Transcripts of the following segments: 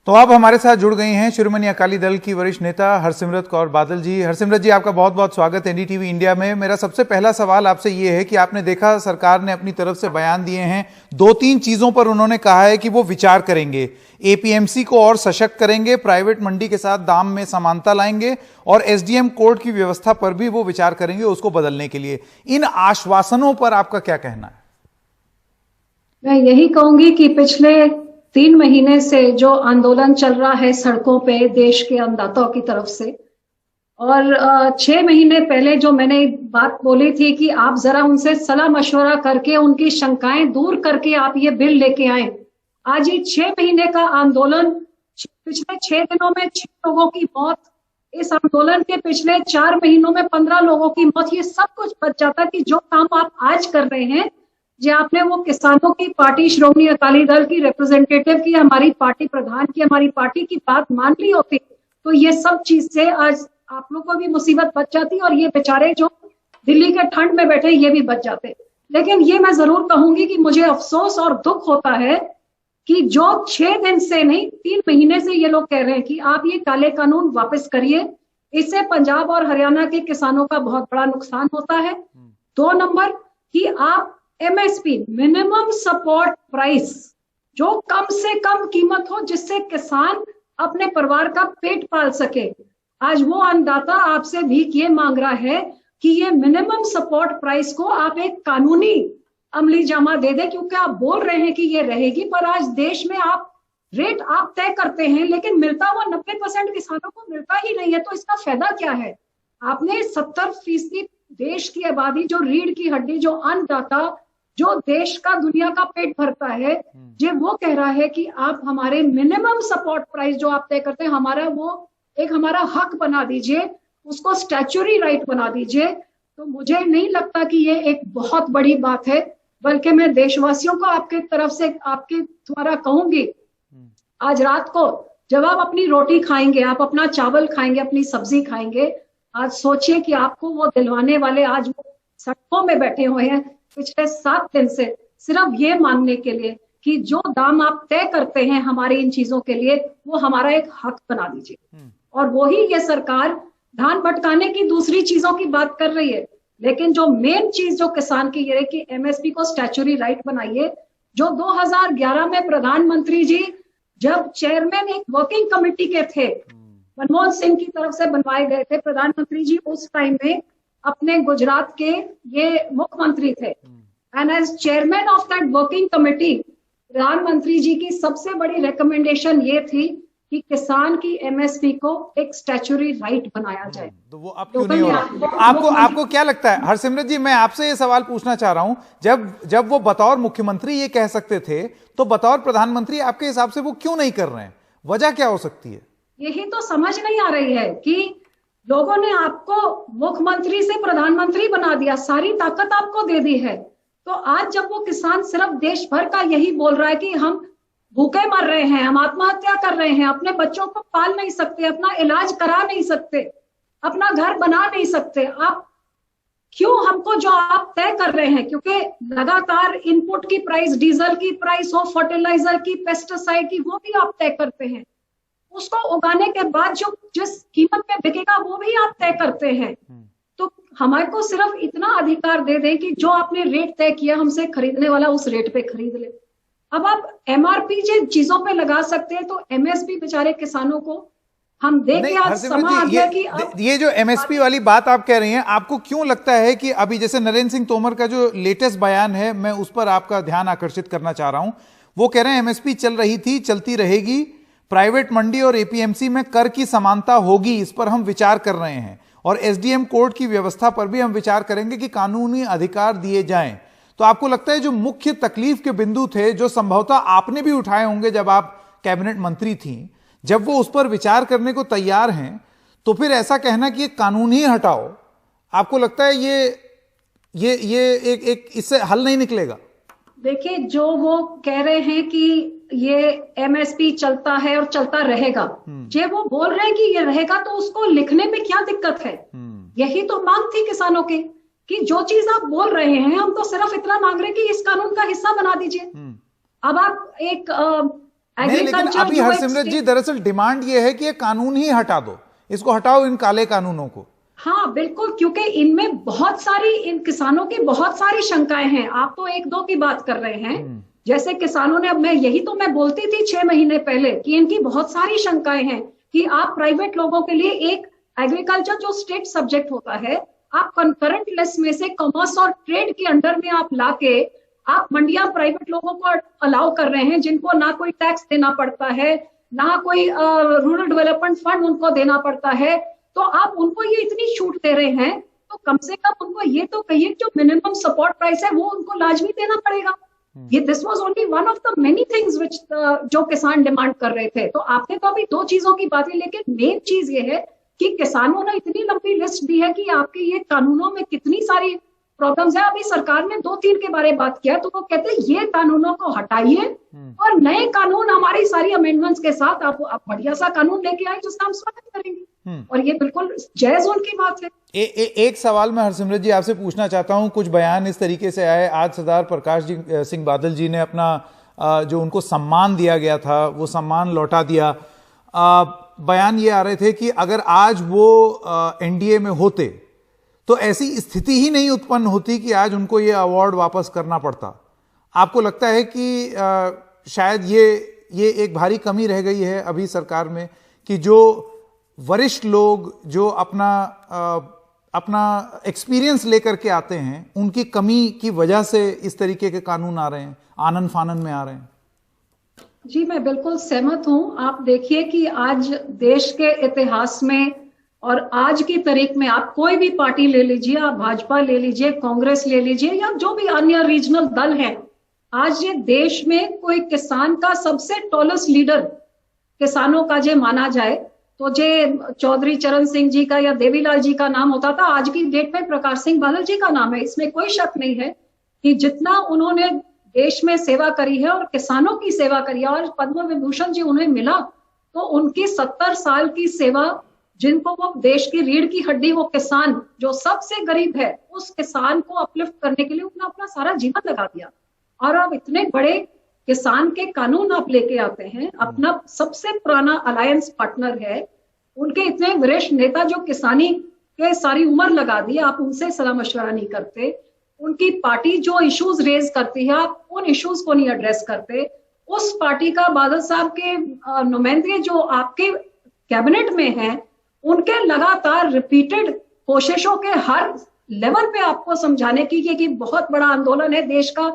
तो आप हमारे साथ जुड़ गई हैं शिरोमणि अकाली दल की वरिष्ठ नेता हरसिमरत कौर बादल जी। हरसिमरत जी, आपका बहुत बहुत स्वागत है एनडीटीवी इंडिया में। मेरा सबसे पहला सवाल आपसे ये है कि आपने देखा सरकार ने अपनी तरफ से बयान दिए हैं, 2-3 चीजों पर उन्होंने कहा है कि वो विचार करेंगे। एपीएमसी को और सशक्त करेंगे, प्राइवेट मंडी के साथ दाम में समानता लाएंगे और एसडीएम कोड की व्यवस्था पर भी वो विचार करेंगे उसको बदलने के लिए। इन आश्वासनों पर आपका क्या कहना है? मैं यही कहूंगी कि पिछले 3 महीने से जो आंदोलन चल रहा है सड़कों पे देश के अन्नदाताओं की तरफ से, और 6 महीने पहले जो मैंने बात बोली थी कि आप जरा उनसे सलाह मशवरा करके उनकी शंकाएं दूर करके आप ये बिल लेके आए। आज ये 6 महीने का आंदोलन, पिछले 6 दिनों में 6 लोगों की मौत, इस आंदोलन के पिछले 4 महीनों में 15 लोगों की मौत, ये सब कुछ बच जाता कि जो काम आप आज कर रहे हैं, जो आपने वो किसानों की पार्टी श्रोमणी अकाली दल की रिप्रेजेंटेटिव की, हमारी पार्टी प्रधान की, हमारी पार्टी की बात मान ली होती तो ये सब चीज से आज आप लोग को भी मुसीबत बच जाती और ये बेचारे जो दिल्ली के ठंड में बैठे ये भी बच जाते। लेकिन ये मैं जरूर कहूंगी कि मुझे अफसोस और दुख होता है कि जो 6 दिन से नहीं 3 महीने से ये लोग कह रहे हैं कि आप ये काले कानून वापस करिए, इससे पंजाब और हरियाणा के किसानों का बहुत बड़ा नुकसान होता है। 2 नंबर कि आप एमएसपी, मिनिमम सपोर्ट प्राइस, जो कम से कम कीमत हो जिससे किसान अपने परिवार का पेट पाल सके। आज वो अन्नदाता आपसे भीख ये मांग रहा है कि ये मिनिमम सपोर्ट प्राइस को आप एक कानूनी अमली जामा दे दे, क्योंकि आप बोल रहे हैं कि ये रहेगी, पर आज देश में आप रेट आप तय करते हैं लेकिन मिलता हुआ 90% किसानों को मिलता ही नहीं है, तो इसका फायदा क्या है? आपने 70% देश की आबादी, जो रीढ़ की हड्डी, जो अन्नदाता, जो देश का दुनिया का पेट भरता है, जे वो कह रहा है कि आप हमारे मिनिमम सपोर्ट प्राइस जो आप तय करते हैं, हमारा वो एक हमारा हक बना दीजिए, उसको स्टैच्यूटरी राइट बना दीजिए। तो मुझे नहीं लगता कि ये एक बहुत बड़ी बात है, बल्कि मैं देशवासियों को आपके तरफ से आपके द्वारा कहूंगी, आज रात को जब आप अपनी रोटी खाएंगे, आप अपना चावल खाएंगे, अपनी सब्जी खाएंगे, आज सोचिए कि आपको वो दिलवाने वाले आज वो सड़कों में बैठे हुए हैं पिछले 7 दिन से, सिर्फ ये मांगने के लिए कि जो दाम आप तय करते हैं हमारी इन चीजों के लिए, वो हमारा एक हक बना दीजिए। और वही ये सरकार ध्यान भटकाने की दूसरी चीजों की बात कर रही है, लेकिन जो मेन चीज जो किसान की ये है कि एमएसपी को स्टैच्यूटरी राइट बनाइए। जो 2011 में प्रधानमंत्री जी जब चेयरमैन एक वर्किंग कमेटी के थे, मनमोहन सिंह की तरफ से बनवाए गए थे, प्रधानमंत्री जी उस टाइम में अपने गुजरात के ये मुख्यमंत्री थे, and as chairman of that working committee प्रधानमंत्री जी की सबसे बड़ी रिकमेंडेशन ये थी कि किसान की एमएसपी को एक स्टैच्यूटरी राइट बनाया जाए। तो वो अब क्यों नहीं हो रहा? आपको क्या लगता है हरसिमरत जी? मैं आपसे ये सवाल पूछना चाह रहा हूं, जब वो बतौर मुख्यमंत्री ये कह सकते थे, तो बतौर प्रधानमंत्री आपके हिसाब से वो क्यों नहीं कर रहे हैं? वजह क्या हो सकती है? यही तो समझ नहीं आ रही है कि लोगों ने आपको मुख्यमंत्री से प्रधानमंत्री बना दिया, सारी ताकत आपको दे दी है। तो आज जब वो किसान सिर्फ देश भर का यही बोल रहा है कि हम भूखे मर रहे हैं, हम आत्महत्या कर रहे हैं, अपने बच्चों को पाल नहीं सकते, अपना इलाज करा नहीं सकते, अपना घर बना नहीं सकते, आप क्यों हमको जो आप तय कर रहे हैं, क्योंकि लगातार इनपुट की प्राइस, डीजल की प्राइस हो, फर्टिलाइजर की, पेस्टिसाइड की, वो भी आप तय करते हैं। उसको उगाने के बाद जो जिस कीमत पे बिकेगा वो भी आप तय करते हैं। तो हमारे को सिर्फ इतना अधिकार दे दें कि जो आपने रेट तय किया हमसे खरीदने वाला उस रेट पे खरीद ले। अब आप एमआरपी जिन चीजों पे लगा सकते हैं, तो एमएसपी बेचारे किसानों को हम देखें। आज समा आ गया कि ये जो एमएसपी वाली बात आप कह रही हैं, आपको क्यों लगता है कि अभी जैसे नरेंद्र सिंह तोमर का जो लेटेस्ट बयान है, मैं उस पर आपका ध्यान आकर्षित करना चाह रहा हूं। वो कह रहे हैं एमएसपी चल रही थी, चलती रहेगी, प्राइवेट मंडी और एपीएमसी में कर की समानता होगी, इस पर हम विचार कर रहे हैं, और एसडीएम कोड की व्यवस्था पर भी हम विचार करेंगे कि कानूनी अधिकार दिए जाएं। तो आपको लगता है जो मुख्य तकलीफ के बिंदु थे, जो संभवतः आपने भी उठाए होंगे जब आप कैबिनेट मंत्री थी, जब वो उस पर विचार करने को तैयार हैं, तो फिर ऐसा कहना कि ये कानून ही हटाओ, आपको लगता है ये एक इससे हल नहीं निकलेगा? देखिए, जो वो कह रहे हैं कि ये एमएसपी चलता है और चलता रहेगा, जे वो बोल रहे हैं कि ये रहेगा, तो उसको लिखने में क्या दिक्कत है? यही तो मांग थी किसानों की कि जो चीज आप बोल रहे हैं, हम तो सिर्फ इतना मांग रहे हैं कि इस कानून का हिस्सा बना दीजिए। अब आप एक नहीं, लेकिन अभी हरसिमरत जी दरअसल डिमांड ये है कि ये कानून ही हटा दो, इसको हटाओ, इन काले कानूनों को। हाँ बिल्कुल, क्योंकि इनमें बहुत सारी, इन किसानों की बहुत सारी शंकाएं हैं। आप तो एक दो की बात कर रहे हैं, जैसे किसानों ने, अब मैं यही तो मैं बोलती थी 6 महीने पहले कि इनकी बहुत सारी शंकाएं हैं कि आप प्राइवेट लोगों के लिए एक एग्रीकल्चर जो स्टेट सब्जेक्ट होता है, आप कंकरेंट लिस्ट में से कॉमर्स और ट्रेड के अंडर में आप लाके आप मंडियां प्राइवेट लोगों को अलाउ कर रहे हैं, जिनको ना कोई टैक्स देना पड़ता है, ना कोई रूरल डेवलपमेंट फंड उनको देना पड़ता है। तो आप उनको ये इतनी छूट दे रहे हैं, तो कम से कम उनको ये तो कहिए जो मिनिमम सपोर्ट प्राइस है वो उनको लाजमी देना पड़ेगा। ये this was only one of the many things which जो किसान डिमांड कर रहे थे। तो आपने तो अभी 2 चीजों की बात की, लेकिन मेन चीज ये है कि किसानों ने इतनी लंबी लिस्ट दी है कि आपके ये कानूनों में कितनी सारी प्रॉब्लम्स है। अभी सरकार ने 2-3 के बारे में बात किया, तो वो कहते हैं ये कानूनों को हटाइए और नए कानून हमारी सारी अमेंडमेंट्स के साथ आप बढ़िया सा कानून लेके आए जिसका हम स्वागत करेंगे। और ये बिल्कुल जायज उनकी बात है। एक सवाल मैं हरसिमरत जी आपसे पूछना चाहता हूं। कुछ बयान इस तरीके से आए, आज सरदार प्रकाश सिंह बादल जी ने अपना जो उनको सम्मान दिया गया था वो सम्मान लौटा दिया। बयान ये आ रहे थे कि अगर आज वो एनडीए में होते तो ऐसी स्थिति ही नहीं उत्पन्न होती कि आज उनको ये अवार्ड वापस करना पड़ता। आपको लगता है कि शायद ये एक भारी कमी रह गई है अभी सरकार में कि जो वरिष्ठ लोग जो अपना एक्सपीरियंस लेकर के आते हैं, उनकी कमी की वजह से इस तरीके के कानून आ रहे हैं, आनन फानन में आ रहे हैं? जी मैं बिल्कुल सहमत हूं। आप देखिए कि आज देश के इतिहास में और आज की तारीख में आप कोई भी पार्टी ले लीजिए, आप भाजपा ले लीजिए, कांग्रेस ले लीजिए या जो भी अन्य रीजनल दल हैं, आज ये देश में कोई किसान का सबसे टॉलेस्ट लीडर किसानों का जो माना जाए तो जे चौधरी चरण सिंह जी का या देवीलाल जी का नाम होता था, आज की डेट में प्रकाश सिंह बादल जी का नाम है। इसमें कोई शक नहीं है कि जितना उन्होंने देश में सेवा करी है और किसानों की सेवा करी है, और पद्म विभूषण जी उन्हें मिला तो उनकी 70 साल की सेवा, जिनको वो देश की रीढ़ की हड्डी, वो किसान जो सबसे गरीब है, उस किसान को अपलिफ्ट करने के लिए उन्होंने अपना सारा जीवन लगा दिया। और अब इतने बड़े किसान के कानून आप लेके आते हैं, अपना सबसे पुराना अलायंस पार्टनर है, उनके इतने वरिष्ठ नेता जो किसानी के सारी उम्र लगा दी, आप उनसे सलाह मशवरा नहीं करते। उनकी पार्टी जो इश्यूज रेज करती है, आप उन इश्यूज को नहीं एड्रेस करते। उस पार्टी का बादल साहब के नुमाइंदे जो आपके कैबिनेट में हैं, उनके लगातार रिपीटेड कोशिशों के हर लेवल पे आपको समझाने की कि बहुत बड़ा आंदोलन है देश का,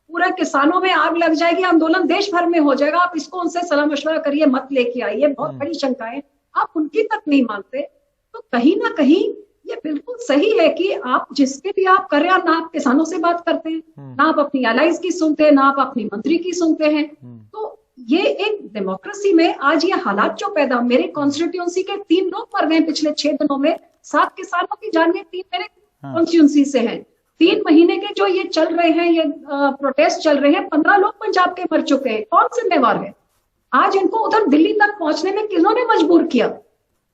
पूरे किसानों में आग लग जाएगी, आंदोलन देश भर में हो जाएगा, आप इसको उनसे सलाह मशवरा करिए, मत लेके आइए, बहुत बड़ी शंकाएं, आप उनकी तक नहीं मानते। तो कहीं ना कहीं ये बिल्कुल सही है कि आप जिसके भी आप कर रहे हैं, ना आप किसानों से बात करते हैं, ना आप अपनी एलाइज की सुनते हैं, ना आप अपनी मंत्री की सुनते हैं। तो ये एक डेमोक्रेसी में आज ये हालात जो पैदा, मेरे कॉन्स्टिट्यूंसी के 3 लोग मर गए पिछले 6 दिनों में, 7 किसानों की जान गई, 3 मेरे कॉन्स्टिट्यूंसी से हैं। 3 महीने के जो ये चल रहे हैं, ये प्रोटेस्ट चल रहे हैं, 15 लोग पंजाब के मर चुके हैं। कौन जिम्मेवार है? आज इनको उधर दिल्ली तक पहुंचने में किन्होंने मजबूर किया?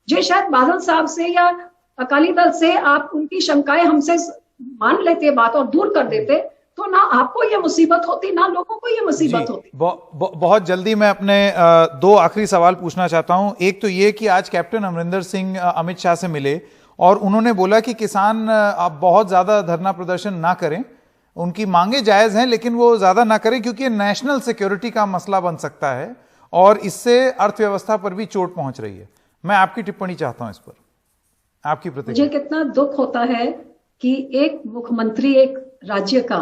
जो शायद बादल साहब से या अकाली दल से आप उनकी शंकाएं हमसे मान लेते बात और दूर कर देते, तो ना आपको ये मुसीबत होती, ना लोगों को ये मुसीबत होती। बहुत जल्दी मैं अपने 2 आखिरी सवाल पूछना चाहता हूं। एक तो ये कि आज कैप्टन अमरिंदर सिंह अमित शाह से मिले और उन्होंने बोला कि किसान अब बहुत ज्यादा धरना प्रदर्शन ना करें, उनकी मांगे जायज हैं लेकिन वो ज्यादा ना करें क्योंकि ये नेशनल सिक्योरिटी का मसला बन सकता है और इससे अर्थव्यवस्था पर भी चोट पहुंच रही है। मैं आपकी टिप्पणी चाहता हूं इस पर, आपकी प्रतिक्रिया। मुझे कितना दुख होता है कि एक मुख्यमंत्री एक राज्य का,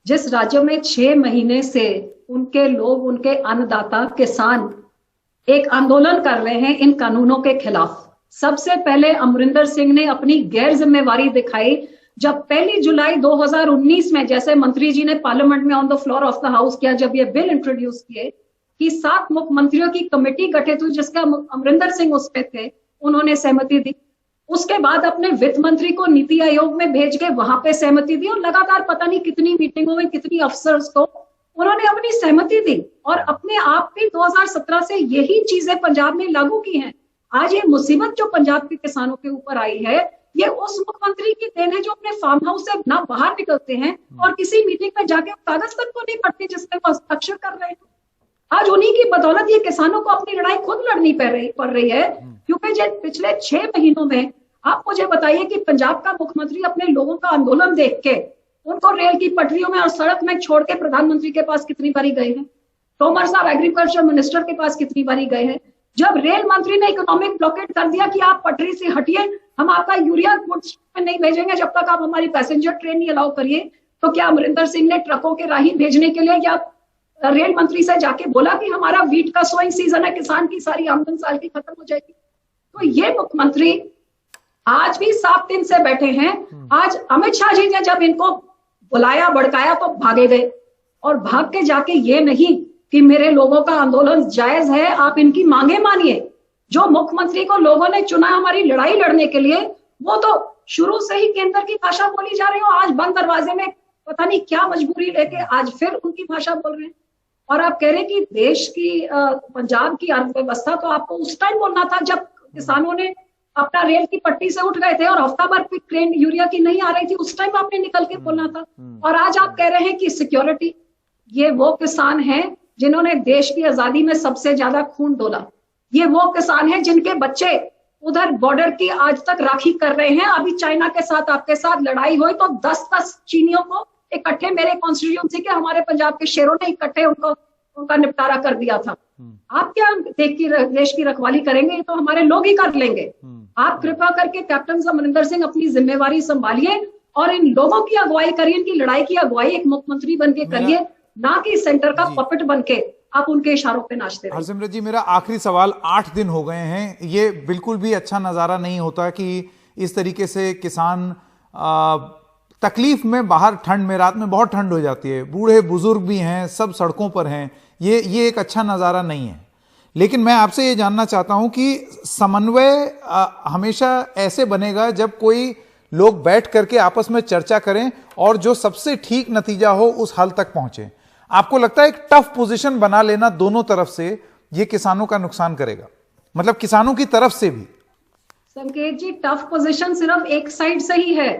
जिस राज्य में 6 महीने से उनके लोग, उनके अन्नदाता किसान एक आंदोलन कर रहे हैं इन कानूनों के खिलाफ। सबसे पहले अमरिंदर सिंह ने अपनी गैर जिम्मेवारी दिखाई जब 1 जुलाई 2019 में, जैसे मंत्री जी ने पार्लियामेंट में on the floor of the house किया, जब ये बिल इंट्रोड्यूस किए कि 7 मुख्यमंत्रियों की कमेटी गठित हुई जिसका अमरिंदर सिंह उसमें थे, उन्होंने सहमति दी। उसके बाद अपने वित्त मंत्री को नीति आयोग में भेज के वहां पे सहमति दी और लगातार पता नहीं कितनी मीटिंगों में कितनी अफसर्स को उन्होंने अपनी सहमति दी और अपने आप भी 2017 से यही चीजें पंजाब में लागू की हैं। आज ये मुसीबत जो पंजाब के किसानों के ऊपर आई है, ये उस मुख्यमंत्री की देन है जो अपने फार्म हाउस से ना बाहर निकलते हैं और किसी मीटिंग में जाके कागज तक को नहीं पढ़ते जिसमें वो हस्ताक्षर कर रहे हैं। आज उन्हीं की बदौलत ये किसानों को अपनी लड़ाई खुद लड़नी पड़ रही है, क्योंकि जो पिछले 6 महीनों में आप मुझे बताइए कि पंजाब का मुख्यमंत्री अपने लोगों का आंदोलन देख के उनको रेल की पटरियों में और सड़क में छोड़ के प्रधानमंत्री के पास कितनी बारी गए हैं, तोमर साहब एग्रीकल्चर मिनिस्टर के पास कितनी बारी गए हैं। जब रेल मंत्री ने इकोनॉमिक ब्लॉकेट कर दिया कि आप पटरी से हटिए, हम आपका यूरिया गुड्स में नहीं भेजेंगे जब तक आप हमारी पैसेंजर ट्रेन नहीं अलाउ करिए, तो क्या अमरिंदर सिंह ने ट्रकों के राही भेजने के लिए या रेल मंत्री से जाके बोला कि हमारा वीट का सोइंग सीजन है, किसान की सारी आमदन साल की खत्म हो जाएगी? तो ये मुख्यमंत्री आज भी 7 दिन से बैठे हैं। आज अमित शाह जी ने जब इनको बुलाया भड़काया तो भागे गए, और भाग के जाके ये नहीं कि मेरे लोगों का आंदोलन जायज है, आप इनकी मांगे मानिए। जो मुख्यमंत्री को लोगों ने चुना हमारी लड़ाई लड़ने के लिए, वो तो शुरू से ही केंद्र की भाषा बोली जा रही हो, आज बंद दरवाजे में पता नहीं क्या मजबूरी लेके आज फिर उनकी भाषा बोल रहे हैं। और आप कह रहे हैं कि देश की पंजाब की अर्थव्यवस्था, तो आपको उस टाइम बोलना था जब किसानों ने अपना रेल की पट्टी से उठ गए थे और हफ्ता भर ट्रेन यूरिया की नहीं आ रही थी, उस टाइम आपने निकल के बोलना था। और आज आप कह रहे हैं कि सिक्योरिटी, ये वो किसान हैं जिन्होंने देश की आजादी में सबसे ज्यादा खून डोला। ये वो किसान हैं जिनके बच्चे उधर बॉर्डर की आज तक राखी कर रहे हैं। अभी चाइना के साथ आपके साथ लड़ाई हुई तो 10-10 चीनियों को इकट्ठे, मेरे कॉन्स्टिट्यूएंसी के हमारे पंजाब के शेरों ने इकट्ठे उनका निपटारा कर दिया था। आप क्या देश की रखवाली करेंगे? तो हमारे लोग ही कर लेंगे। आप कृपा करके कैप्टन अमरिंदर सिंह अपनी जिम्मेवारी संभालिए और इन लोगों की अगुवाई करिए, इनकी लड़ाई की अगुवाई एक मुख्यमंत्री बन के करिए, ना कि सेंटर का पपेट बन के आप उनके इशारों पे नाचते रहिए। हरसिमरत जी, मेरा आखिरी सवाल, 8 दिन हो गए हैं, ये बिल्कुल भी अच्छा नजारा नहीं होता कि इस तरीके से किसान तकलीफ में, बाहर ठंड में, रात में बहुत ठंड हो जाती है, बूढ़े बुजुर्ग भी हैं, सब सड़कों पर हैं, ये एक अच्छा नजारा नहीं है। लेकिन मैं आपसे ये जानना चाहता हूं कि समन्वय हमेशा ऐसे बनेगा जब कोई लोग बैठ करके आपस में चर्चा करें और जो सबसे ठीक नतीजा हो उस हल तक पहुंचे। आपको लगता है एक टफ पोजीशन बना लेना दोनों तरफ से ये किसानों का नुकसान करेगा, मतलब किसानों की तरफ से भी? संकेत जी, टफ पोजीशन सिर्फ एक साइड से ही है।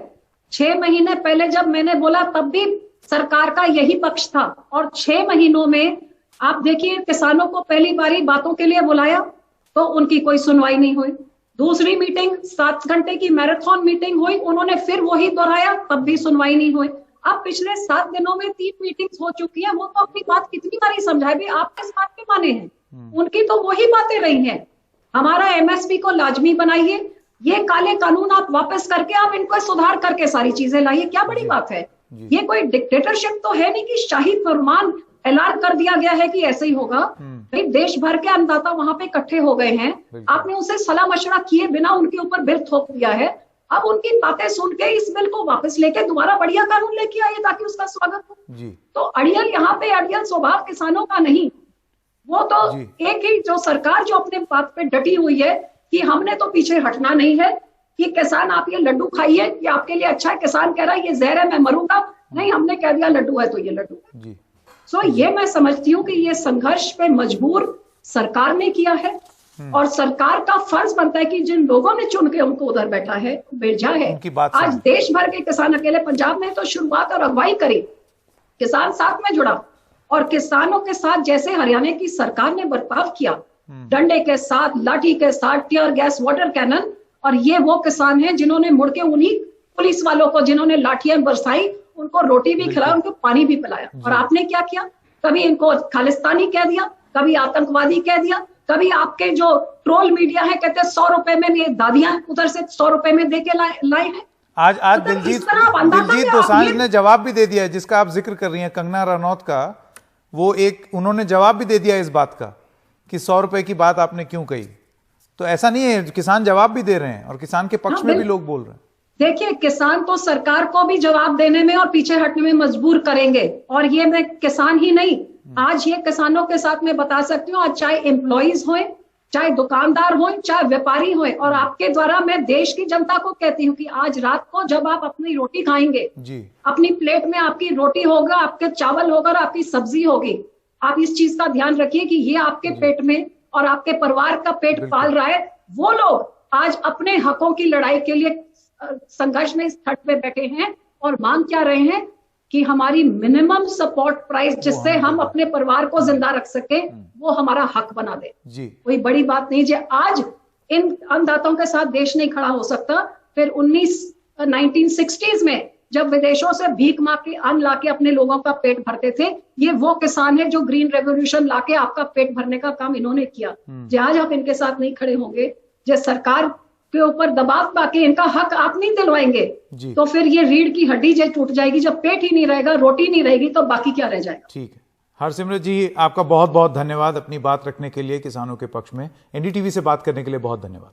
6 महीने पहले जब मैंने बोला तब भी सरकार का यही पक्ष था, और 6 महीनों में आप देखिए किसानों को पहली बारी बातों के लिए बुलाया तो उनकी कोई सुनवाई नहीं हुई। दूसरी मीटिंग 7 घंटे की मैराथन मीटिंग हुई, उन्होंने फिर वही दोहराया, तब भी सुनवाई नहीं हुई। अब पिछले 7 दिनों में 3 मीटिंग्स हो चुकी हैं, वो तो अपनी बात कितनी बारी समझाए भी, आप किस बात के माने हैं? उनकी तो वही बातें रही हैं। हमारा एमएसपी को लाजमी बनाइए, ये काले कानून आप वापस करके आप इनको सुधार करके सारी चीजें लाइए, क्या बड़ी बात है? ये कोई डिक्टेटरशिप तो है नहीं कि शाही फरमान ऐलान कर दिया गया है कि ऐसे ही होगा। भाई देश भर के अन्नदाता वहां पे इकट्ठे हो गए हैं, आपने उनसे सलाह मशवरा किए बिना उनके ऊपर बिल थोप दिया है। अब उनकी बातें सुन के इस बिल को वापस लेके दोबारा बढ़िया कानून लेके आइए ताकि उसका स्वागत हो जी। तो अड़ियल यहाँ पे अड़ियल स्वभाव किसानों का नहीं, वो तो एक ही जो सरकार जो अपने बात पे डटी हुई है कि हमने तो पीछे हटना नहीं है, कि किसान आप ये लड्डू खाइए, ये आपके लिए अच्छा है। किसान कह रहा है ये जहर है, मैं मरूंगा नहीं, हमने कह दिया लड्डू है तो ये लड्डू है। सो ये मैं समझती हूँ कि ये संघर्ष पे मजबूर सरकार ने किया है, और सरकार का फर्ज बनता है कि जिन लोगों ने चुन के उनको उधर बैठा है, भेजा है, आज देश भर के किसान, अकेले पंजाब में तो शुरुआत और अगुवाई करी, किसान साथ में जुड़ा, और किसानों के साथ जैसे हरियाणा की सरकार ने बर्ताव किया, डंडे के साथ, लाठी के साथ, टीयर गैस, वाटर कैनन, और ये वो किसान हैं जिन्होंने मुड़ के उन्हीं पुलिस वालों को जिन्होंने लाठियां बरसाई, उनको रोटी भी खिलाया, उनको पानी भी पिलाया। और आपने क्या किया? कभी इनको खालिस्तानी कह दिया, कभी आतंकवादी कह दिया, कभी आपके जो ट्रोल मीडिया है कहते हैं 100 रुपए में ये दादियां उधर से 100 रुपए में दे के लाए हैं। आज दिलजीत दोसांझ ने जवाब भी दे दिया है, जिसका आप जिक्र कर रही हैं, कंगना रनौत का, वो उन्होंने जवाब भी दे दिया इस बात का कि 100 रुपए की बात आपने क्यों कही। तो ऐसा नहीं है, किसान जवाब भी दे रहे हैं और किसान के पक्ष में भी लोग बोल रहे हैं। देखिए, किसान तो सरकार को भी जवाब देने में और पीछे हटने में मजबूर करेंगे, और ये मैं किसान ही नहीं, आज ये किसानों के साथ मैं बता सकती हूँ, आज चाहे एम्प्लॉइज हों, चाहे दुकानदार हों, चाहे व्यापारी हों, और आपके द्वारा मैं देश की जनता को कहती हूँ कि आज रात को जब आप अपनी रोटी खाएंगे जी, अपनी प्लेट में आपकी रोटी होगा, आपके चावल होगा और आपकी सब्जी होगी, आप इस चीज का ध्यान रखिए कि ये आपके पेट में और आपके परिवार का पेट पाल रहा है। वो लोग आज अपने हकों की लड़ाई के लिए संघर्ष में इस तट पे बैठे हैं और मांग क्या रहे हैं? कि हमारी मिनिमम सपोर्ट प्राइस जिससे हम अपने परिवार को जिंदा रख सके वो हमारा हक बना दे जी। कोई बड़ी बात नहीं जो आज इन अन्नदाताओं के साथ देश नहीं खड़ा हो सकता। फिर 1960s में जब विदेशों से भीख मांग के अन्न लाके अपने लोगों का पेट भरते थे, ये वो किसान है जो ग्रीन रेवोल्यूशन लाके आपका पेट भरने का काम इन्होंने किया। आज आप इनके साथ नहीं खड़े होंगे, जिस सरकार के ऊपर दबाव पाके इनका हक आप नहीं दिलवाएंगे, तो फिर ये रीढ़ की हड्डी जब टूट जाएगी, जब पेट ही नहीं रहेगा, रोटी नहीं रहेगी, तो बाकी क्या रह जाएगा। ठीक है, हरसिमरत जी आपका बहुत बहुत धन्यवाद अपनी बात रखने के लिए किसानों के पक्ष में। एनडीटीवी से बात करने के लिए बहुत धन्यवाद।